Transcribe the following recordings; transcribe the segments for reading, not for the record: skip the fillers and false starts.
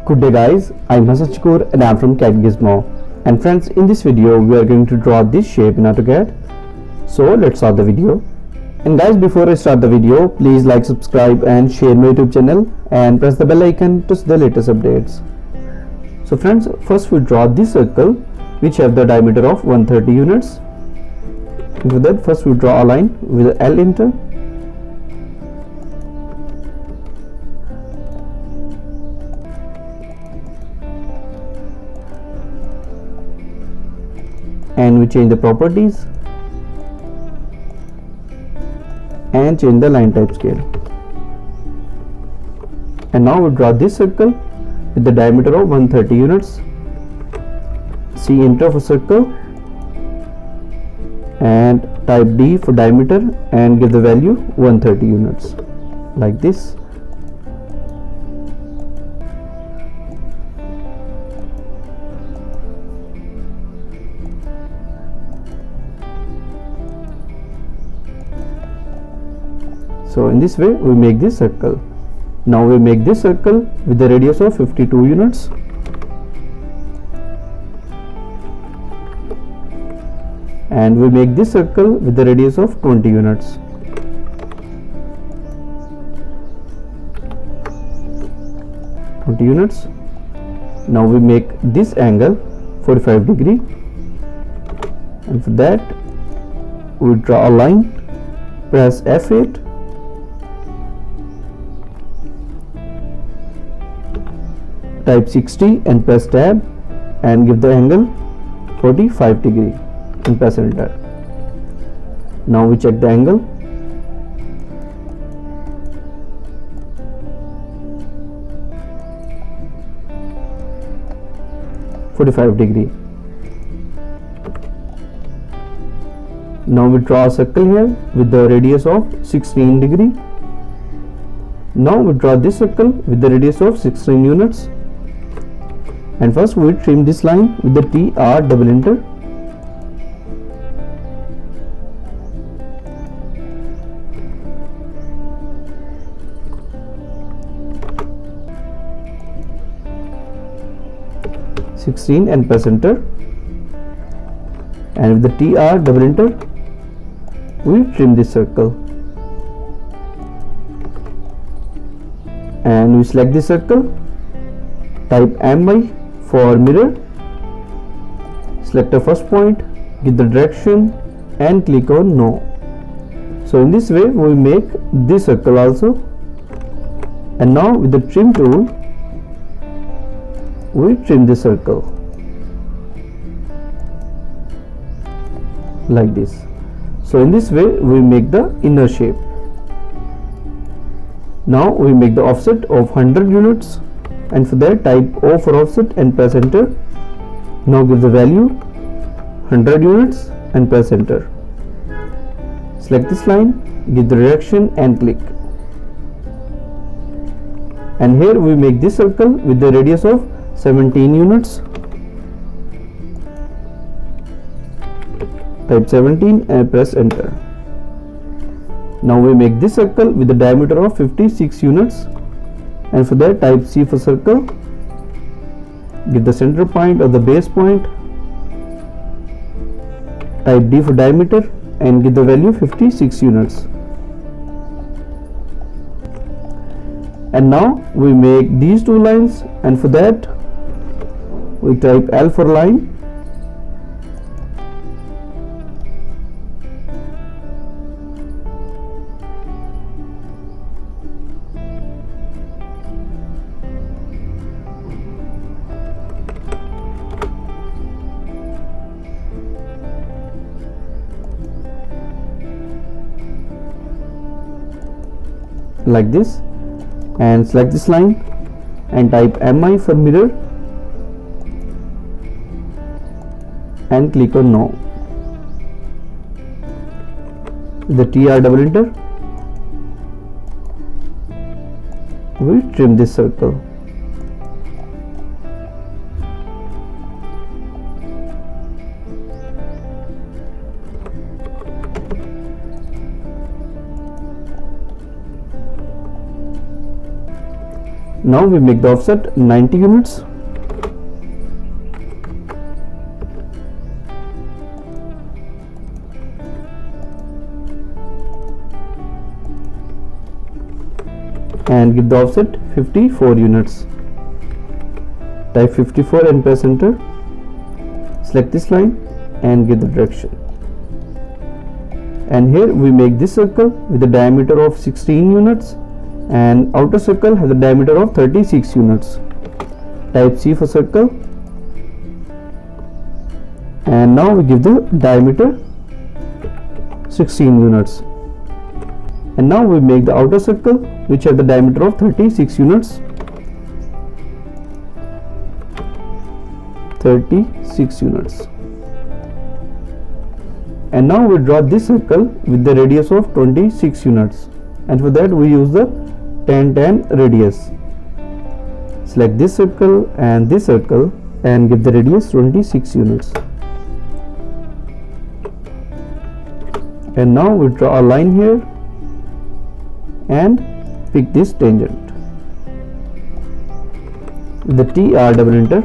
Good day guys, I'm Hasan Shakur and I'm from CAD Gizmo. And friends, in this video we are going to draw this shape in AutoCAD. So let's start the video. And guys, before I start the video, please like, subscribe and share my YouTube channel and press the bell icon to see the latest updates. So friends, first we draw this circle which have the diameter of 130 units. And for that, first we draw a line with the L enter. And we change the properties and change the line type scale. And now we draw this circle with the diameter of 130 units. C enter for circle and type D for diameter and give the value 130 units like this. So in this way we make this circle. Now we make this circle with the radius of 52 units. And we make this circle with the radius of 20 units. Now we make this angle 45 degree, and for that we draw a line, press F8, type 60 and press tab and give the angle 45 degree and press enter. Now we check the angle. (45°). Now we draw a circle here with the radius of 16 degree. Now we draw this circle with the radius of 16 units. And first we trim this line with the TR double enter. And press enter, and with the TR double enter we trim this circle and we select this circle, type MI for mirror, select the first point, give the direction and click on no. So in this way we make this circle also. And now with the trim tool we trim the circle like this. So in this way we make the inner shape. Now we make the offset of 100 units, and for that type O for offset and press enter. Now give the value 100 units and press enter. Select this line, give the direction and click. And here we make this circle with the radius of 17 units. Type 17 and press enter. Now we make this circle with the diameter of 56 units, and for that type C for circle, give the center point or the base point, type D for diameter and give the value 56 units. And now we make these two lines, and for that we type L for line, like this, and select this line and type MI for mirror and click on no. The TR double enter we trim this circle. Now we make the offset 90 units. And give the offset 54 units. Type 54 and press enter. Select this line and give the direction. And here we make this circle with a diameter of 16 units, and outer circle has a diameter of 36 units. Type C for circle, and now we give the diameter 16 units. And now we make the outer circle which has the diameter of 36 units. 36 units. And now we draw this circle with the radius of 26 units, and for that we use the 10-10 radius. Select this circle and give the radius 26 units. And now we draw a line here and pick this tangent. With the TR double enter,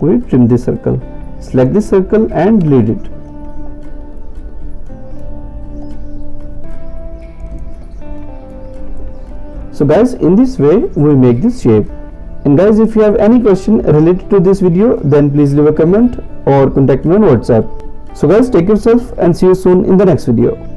we trim this circle. Select this circle and delete it. So guys, in this way we make this shape. And guys, if you have any question related to this video, then please leave a comment or contact me on WhatsApp. So guys, take yourself and see you soon in the next video.